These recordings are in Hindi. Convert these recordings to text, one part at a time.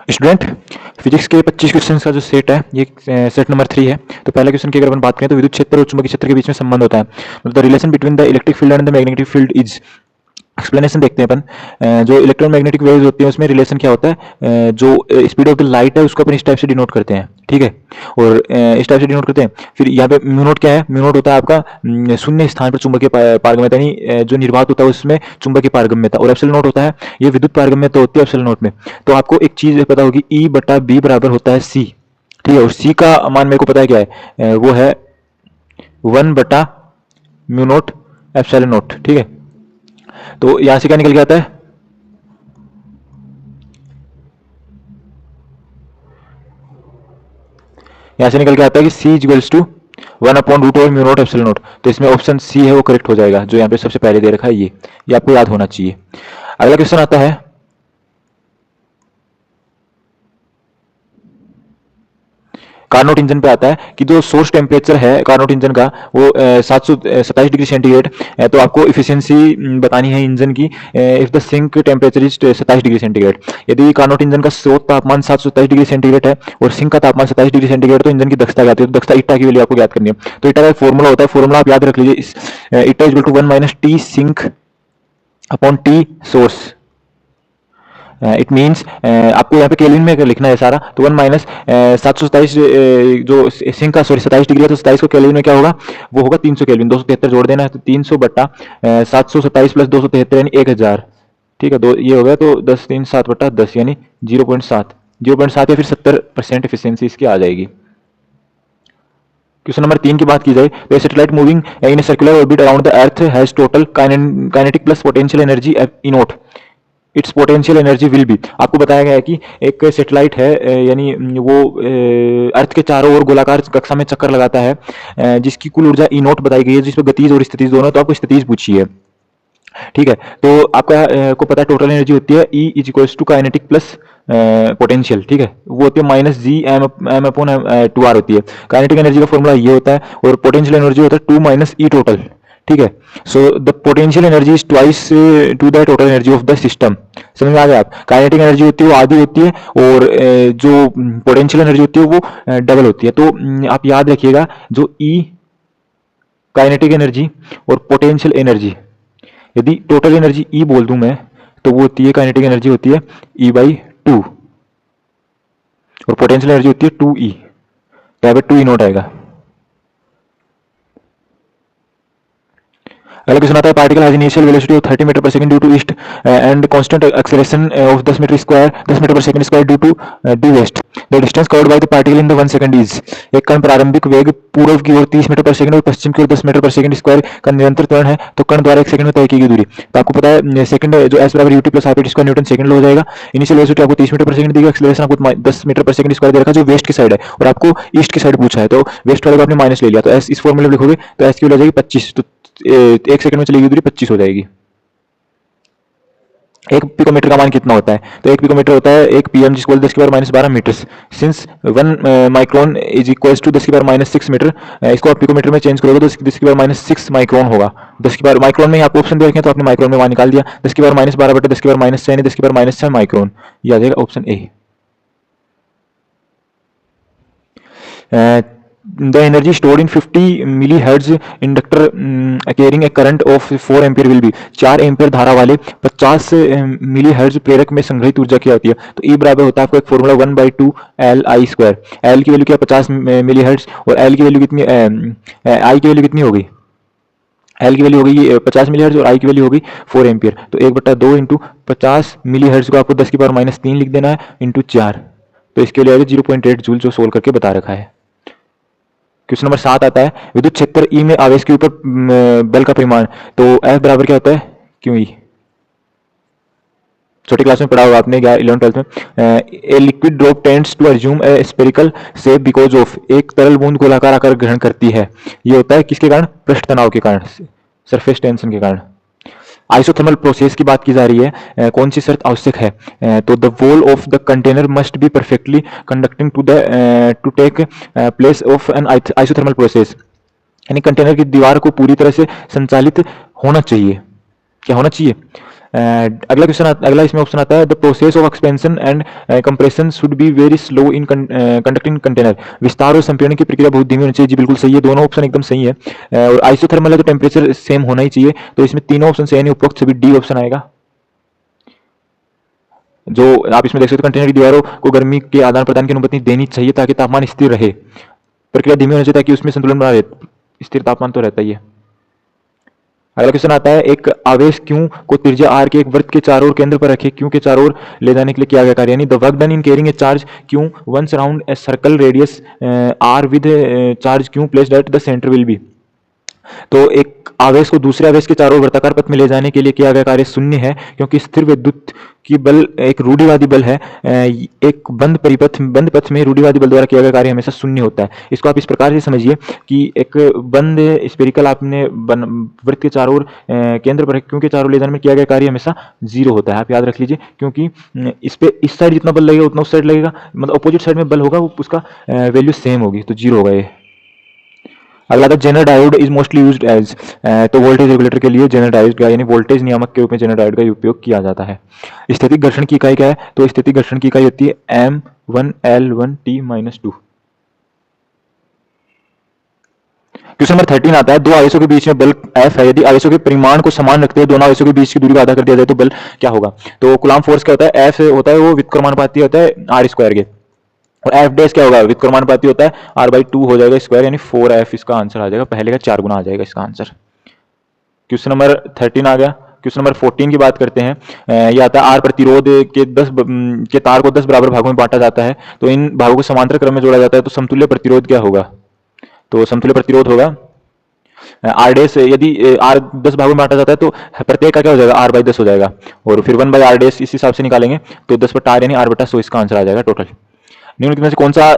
स्टूडेंट, फिजिक्स के 25 क्वेश्चंस का जो सेट है ये सेट नंबर 3 है। तो पहले क्वेश्चन की अगर अपन बात करें तो विद्युत क्षेत्र और चुंबकीय क्षेत्र के बीच में संबंध होता है, मतलब the relation between the electric field and the magnetic field is. Explanation देखते हैं अपन। जो इलेक्ट्रोमैग्नेटिक वेव्स होती है उसमें रिलेशन क्या होता है, जो स्पीड ऑफ द लाइट है उसको अपन इस टाइप से डिनोट करते हैं, ठीक है। और इस टाइप से डिनोट करते हैं। फिर यहाँ पे म्यू नोट क्या है, म्यू नोट होता है आपका शून्य स्थान पर चुंबकीय पारगम्यता, यानी जो निर्वात होता है उसमें चुंबकीय पारगम्यता। और एप्सिलॉन नोट होता है ये विद्युत पारगम्यता होती है एप्सिलॉन नोट में। तो आपको एक चीज पता होगी, ई बटा बी बराबर होता है सी, ठीक है। और सी का मान मेरे को पता है क्या है, वो है 1 बटा म्यू नोट एप्सिलॉन नोट, ठीक है। तो यहां से क्या निकल के आता है, यहां से निकल के आता है कि C इक्वल्स टू 1/रूट over mu naught epsilon naught. तो इसमें ऑप्शन सी है वो करेक्ट हो जाएगा, जो यहाँ पे सबसे पहले दे रखा है ये आपको याद होना चाहिए। अगला क्वेश्चन आता है, कार्नोट इंजन पे आता है कि जो सोर्स टेम्परेचर है कार्नोट इंजन का वो 727 डिग्री सेंटीग्रेड है। तो आपको इफिशियंसी बतानी है इंजन की, if the sink temperature is 27 degree centigrade. यदि कार्नोट इंजन का स्रोत तापमान 727 डिग्री सेंटीग्रेड है और सिंक का तापमान 27 डिग्री सेंटीग्रेड, तो इंजन की दक्षता क्या आती है, तो दक्षता ईटा की वैल्यू आपको याद करनी है। तो ईटा का एक फॉर्मूला होता है, फॉर्मूला आप याद रख लीजिए, eta is equal to 1 minus T sink upon T source. It means आपको यहाँ पे केल्विन में लिखना है सारा। तो 1 माइनस 727 जो सिंक का सॉरी 27 डिग्री है, तो 27 को केल्विन में क्या होगा, वो होगा 300 केल्विन। 273 जोड़ देना है, तो 300 बटा 727 प्लस 273 यानी 1000, ठीक है। दो ये हो गया, तो 10 3 7 बटा 10 यानी 0.7 या फिर 70% एफिशिएंसी इसकी आ जाएगी। क्वेश्चन नंबर 3 की बात की जाए तो satellite moving in circular orbit around the earth has total kinetic plus potential energy E naught, it's potential energy will be. आपको बताया गया है कि एक सैटेलाइट है, यानी वो अर्थ के चारों ओर गोलाकार कक्षा में चक्कर लगाता है, जिसकी कुल ऊर्जा ई नोट बताई गई है, जिसमें गतिज और स्थितिज दोनों। तो आपको स्थितिज पूछी है, ठीक है। तो आपका को पता है टोटल एनर्जी होती है E is equals to kinetic plus potential, ठीक है। वो होती है minus G M upon 2r होती है। काइनेटिक एनर्जी का फॉर्मूला ये होता है, और पोटेंशियल एनर्जी होता है 2 माइनस ई टोटल, ठीक है। So the potential energy is twice to the total energy of the system. समझ में आ गया आप, काइनेटिक एनर्जी होती है वो आधी होती है, और जो पोटेंशियल एनर्जी होती है वो डबल होती है। तो आप याद रखिएगा, जो ई काइनेटिक एनर्जी और पोटेंशियल एनर्जी, यदि टोटल एनर्जी ई बोल दूं मैं, तो वो होती है काइनेटिक एनर्जी होती है E/2, और पोटेंशियल एनर्जी होती है 2E, तो यहाँ पे 2E नोट आएगा। अगला क्वेश्चन आता है, particle has initial velocity of 30 metre per second due to east and constant acceleration of 10 metre per second square due to the west. The distance covered by the particle in the 1 second is. एक कण प्रारंभिक वेग पूर्व की ओर 30 मीटर पर सेकंड और पश्चिम की ओर 10 मीटर पर सेकंड स्क्वायर का निरंतर त्वरण है, तो कण द्वारा 1 सेकंड में तय की गई दूरी। तो आपको पता है सेकंड जो एस बराबर UT plus half square Newton second हो जाएगा। इनिशियल वेलोसिटी आपको 30 मीटर पर सेकंड दी गई, एक्सेलरेशन आपको 10 मीटर पर सेकंड स्क्वायर दे रखा, जो वेस्ट की साइड है, और आपको ईस्ट की साइड पूछा है, तो वेस्ट वाले को आपने माइनस ले लिया। तो एस इस फॉर्मूले में लिखोगे तो एस की वैल्यू आ जाएगी 25, तो 1 सेकंड में चलेगी दूरी 25 हो जाएगी। एक पिकोमीटर का मान कितना होता है, तो एक पिकोमीटर होता है 1 पीएम, जिसको 10 की power minus 12 metre. Since 1 micron is equals to 10 की पावर माइनस 6 मीटर, इसको आप पिकोमीटर में चेंज करोगे तो 10 की पावर माइनस 6 माइक्रोन होगा। 10 की पावर माइक्रोन में ही आपको ऑप्शन दे रखे हैं, तो आपने माइक्रोन में मान निकाल दिया। 10 की पावर माइनस 12 बटे 10 की पावर माइनस 6 यानी 10 की पावर माइनस 6 माइक्रोन, ये आ जाएगा option A. The energy stored in 50 millihertz inductor carrying a current of 4 ampere will be। 4 ampere धारा वाले 50 मिलीहर्ट्ज प्रेरक में संग्रहित ऊर्जा क्या होती है, तो E बराबर होता है आपको एक फॉर्मूला 1/2 Li स्क्वायर। L की वैल्यू क्या 50 मिलीहर्ट्ज, और L की वैल्यू कितनी, I की वैल्यू कितनी होगी, L की वैल्यू होगी 50 मिलीहर्ट्ज और I की वैल्यू होगी 4 एम्पियर। तो 1/2 इंटू 50 मिलीहर्ट्ज को आपको 10 की पावर माइनस 3 लिख देना है, इंटू 4, तो इसके लिए 0.8 जूल जो सोल्व करके बता रखा है। क्वेश्चन नंबर 7 आता है, विद्युत क्षेत्र ई में आवेश के ऊपर बल का परिमाण, तो F बराबर क्या होता है, क्यों ई। छोटी क्लास में पढ़ा होगा आपने 11 12 में। A liquid drop tends to assume a spherical shape because of. एक तरल बूंद गोलाकार आकार ग्रहण करती है, ये होता है किसके कारण, पृष्ठ तनाव के कारण, सरफेस टेंशन के कारण। आइसोथर्मल प्रोसेस की बात की जा रही है, कौन सी शर्त आवश्यक है, तो the wall of the container must be perfectly conducting to take place of an isothermal process, यानी कंटेनर की दीवार को पूरी तरह से संचालित होना चाहिए। क्या होना चाहिए, अगला इसमें ऑप्शन आता है the process of expansion and compression should be very slow in conducting container. विस्तार और संपीड़न की प्रक्रिया बहुत धीमी होनी चाहिए। जी बिल्कुल सही है, दोनों ऑप्शन एकदम सही है। और आइसोथर्मल है तो टेम्परेचर सेम होना ही चाहिए, तो इसमें तीनों ऑप्शन सही है, उपरोक्त सभी डी ऑप्शन आएगा। जो आप इसमें देख सकते हो कंटेनर की दीवारों को गर्मी के आदान प्रदान की अनुमति देनी चाहिए ताकि तापमान स्थिर रहे। प्रक्रिया धीमी होनी चाहिए ताकि उसमें संतुलन बना रहे। स्थिर तापमान तो रहता ही है। अगला क्वेश्चन आता है एक आवेश क्यू को त्रिज्या आर के एक वृत्त के चारों ओर केंद्र पर रखे क्यू के चारों ओर ले जाने के लिए किया गया कार्य, यानी the work done in carrying a charge Q once around a circle radius R with charge Q placed at the centre will be. तो एक आवेश को दूसरे आवेश के चारों वृत्ताकार पथ में ले जाने के लिए किया गया कार्य शून्य है, क्योंकि स्थिर विद्युत की बल एक रूढ़िवादी बल है। एक बंद पथ में रूढ़िवादी बल द्वारा किया गया कार्य हमेशा शून्य होता है। इसको आप इस प्रकार से समझिए कि एक बंद स्फेरिकल आपने वृत्त के चारों ओर केंद्र पर क्योंकि चारों ले जाने में किया गया कार्य हमेशा जीरो होता है। आप याद रख लीजिए, क्योंकि इस साइड जितना बल लगेगा उतना उस साइड लगेगा, मतलब अपोजिट साइड में बल होगा उसका वैल्यू सेम होगी, तो जीरो होगा ये। अगला था Zener diode is mostly used as, तो वोल्टेज रेगुलेटर के लिए जेनर डायोड का यानी वोल्टेज नियामक के रूप में जेनर डायोड का उपयोग किया जाता है। स्थैतिक घर्षण की इकाई क्या है, तो स्थैतिक घर्षण की इकाई होती है M1L1T-2। क्वेश्चन नंबर 13 आता है दो आवेशों के बीच में बल F है, यदि आवेशों के परिमाण को समान रखते हुए दोनों आवेशों के बीच की दूरी को आधा कर दिया जाए तो बल क्या होगा। तो कूलम्ब फोर्स क्या होता है, F होता है वो व्युत्क्रमानुपाती होता है R स्क्वायर के, और एफ डैश क्या होगा, व्युत्क्रमानुपाती होता है R/2 हो जाएगा स्क्वायर, यानी 4F इसका आंसर आ जाएगा, पहले का 4 गुना आ जाएगा इसका आंसर। क्वेश्चन नंबर 13 आ गया। क्वेश्चन नंबर 14 की बात करते हैं। यह आता है आर प्रतिरोध के तार को 10 बराबर भागों में बांटा जाता है, तो इन भागों को समांतर क्रम में जोड़ा जाता है, तो समतुल्य प्रतिरोध क्या होगा। तो समतुल्य प्रतिरोध होगा आर डैश, यदि आर 10 भागों में बांटा जाता है तो प्रत्येक का क्या हो जाएगा R/10 हो जाएगा, और फिर 1/R डैश इस हिसाब से निकालेंगे तो 10/R यानी R/100 इसका आंसर आ जाएगा टोटल। निम्नलिखित में से कौन सा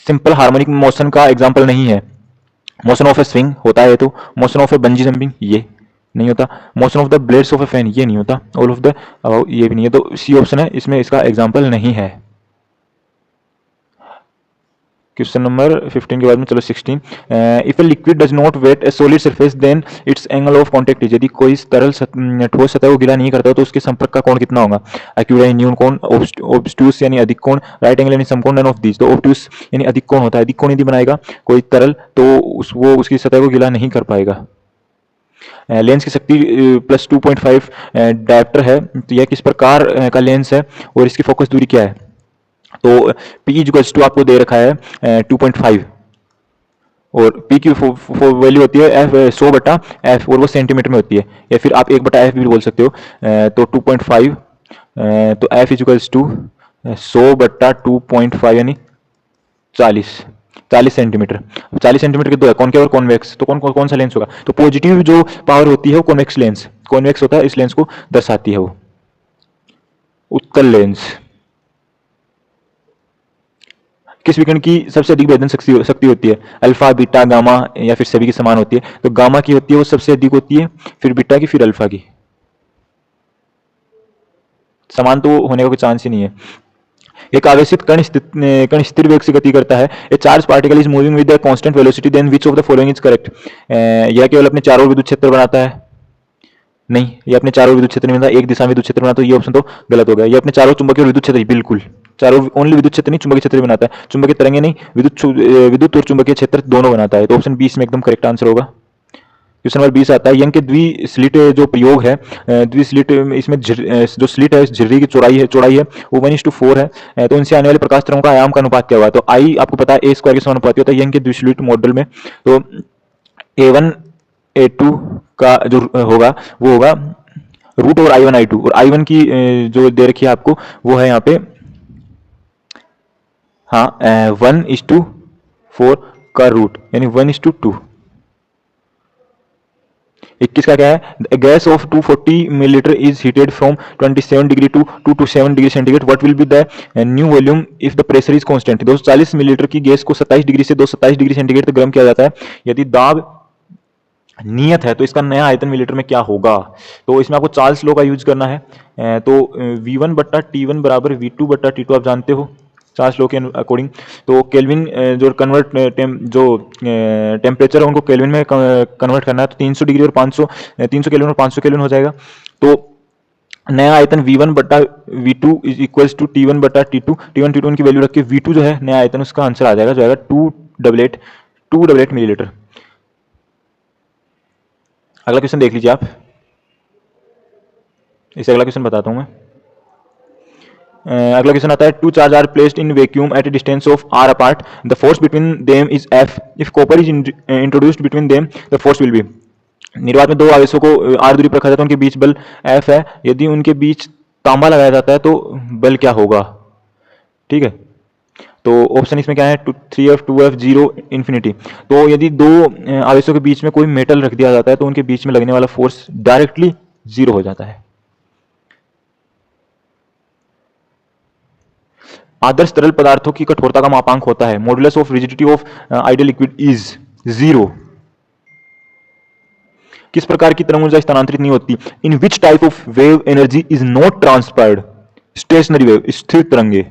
सिंपल हार्मोनिक मोशन का एग्जांपल नहीं है। मोशन ऑफ ए स्विंग होता है, तो motion of A bungee jumping ये नहीं होता, motion of the blades of A fan ये नहीं होता, ऑल ऑफ द अबाउट ये भी नहीं है, तो सी ऑप्शन है इसमें इसका एग्जांपल नहीं है। क्वेश्चन नंबर 15 के बाद में चलो 16। If a liquid does not wet a solid surface then its angle of contact is, यदि कोई तरल ठोस सतह को गिला नहीं करता तो उसके संपर्क का कोण कितना होगा। एक्यूट न्यून कोण, ऑब्स्ट्यूस यानी अधिक कोण, राइट एंगल यानी समकोण, नन ऑफ दीज। तो ऑब्ट्यूस यानी अधिक कोण होता है, अधिक कोण यदि बनाएगा कोई तरल तो वो उसकी सतह को गिला नहीं कर पाएगा। लेंस की शक्ति प्लस 2.5 डायप्टर है, तो यह किस प्रकार का लेंस है और इसकी फोकस दूरी क्या है। तो P इक्वल्स टू आपको दे रखा है 2.5, और P की वैल्यू होती है F 100/F, और वो सेंटीमीटर में होती है, या फिर आप 1/F भी बोल सकते हो। तो 2.5, तो F इक्वल्स टू 100/2.5 यानी 40 सेंटीमीटर। 40 सेंटीमीटर के दो है, कॉनकेव और कॉन्वेक्स, तो कौन सा लेंस होगा। तो पॉजिटिव जो पावर होती है वो कॉन्वेक्स लेंस, कॉन्वेक्स होता है, इस लेंस को दर्शाती है वो उत्तल लेंस। किस विकिरण की सबसे अधिक भेदन शक्ति होती है, अल्फा, बीटा, गामा, या फिर सभी की समान होती है। तो गामा की होती है वो सबसे अधिक होती है, फिर बीटा की, फिर अल्फा की। समान तो होने का कोई चांस ही नहीं है। एक आवेशित कण स्थिर वेग से गति करता है। A charge particle is moving with a constant velocity, then which of the following is correct. यह केवल अपने चारों विद्युत क्षेत्र बनाता है, नहीं, ये अपने चारों विद्युत क्षेत्र नहीं बनता, एक दिशा में विद्युत क्षेत्र बनाता, तो ये ऑप्शन तो गलत हो गया। ये अपने चारों चुंबकीय और विद्युत क्षेत्र, बिल्कुल चारों ओनली विद्युत क्षेत्र नहीं, चुंबकीय क्षेत्र भी बनाता है, चुंबकीय तरंगे नहीं, विद्युत और चुंबकीय क्षेत्र दोनों बनाता है, तो ऑप्शन 20 में एकदम करेक्ट आंसर होगा। क्वेश्चन नंबर 20 आता है यंग के द्विस्लिट जो प्रयोग है, द्विस्लिट इसमें जो स्लिट है, झिर्री की चौड़ाई है वो 1:4 है, तो इनसे आने वाले प्रकाश तरंगों का आयाम का अनुपात क्या होगा। तो आई आपको पता है ए स्क्वायर के समानुपाती होता है यंग के द्विस्लिट मॉडल में, तो A1 A2 का जो होगा वो होगा रूट और I1 I2, और I1 की जो दे रखी है आपको वो है यहाँ पे, हाँ 1:4 का रूट यानी 1:2। 21 का क्या है, gas of 240 millilitre is heated from 27 degree to 227 degree centigrade, what will be the new volume if the pressure is constant. 240 millilitre की गैस को 27 डिग्री से 227 डिग्री सेंटीग्रेड तक गर्म किया जाता है, यदि दाब नियत है तो इसका नया आयतन मिलीलीटर में क्या होगा। तो इसमें आपको चार्ल्स लॉ का यूज करना है, तो V1/T1 बराबर V2/T2 आप जानते हो चार्ल्स लॉ के अकॉर्डिंग। तो केल्विन जो टेम्परेचर है उनको केल्विन में कन्वर्ट करना है, तो 300 डिग्री और 300 केल्विन और 500 केल्विन हो जाएगा। तो नया आयतन v1 बटा v2 is equals to t1 बटा t2, t1 t2 की वैल्यू रख के v2 जो है नया आयतन, उसका आंसर आ जाएगा जो आएगा 288 मिलीलीटर। अगला क्वेश्चन देख लीजिए आप, इसे अगला क्वेश्चन बताता हूं मैं। अगला क्वेश्चन आता है, two charge are placed in vacuum at a distance of r apart, the force between them is f, if copper is introduced between them the force will be. निर्वात में दो आवेशों को r दूरी पर रखा जाता है, उनके बीच बल f है, यदि उनके बीच तांबा लगाया जाता है तो बल क्या होगा। ठीक है, तो ऑप्शन इसमें क्या है, 3f 2f 0 इंफिनिटी। तो यदि दो आवेशों के बीच में कोई मेटल रख दिया जाता है तो उनके बीच में लगने वाला फोर्स डायरेक्टली 0 हो जाता है। आदर्श तरल पदार्थों की कठोरता का मापांक होता है, modulus of rigidity of ideal liquid is 0। किस प्रकार की तरंग ऊर्जा स्थानांतरित नहीं होती, in which type of wave energy is not transferred, stationary wave, स्थिर तरंगे।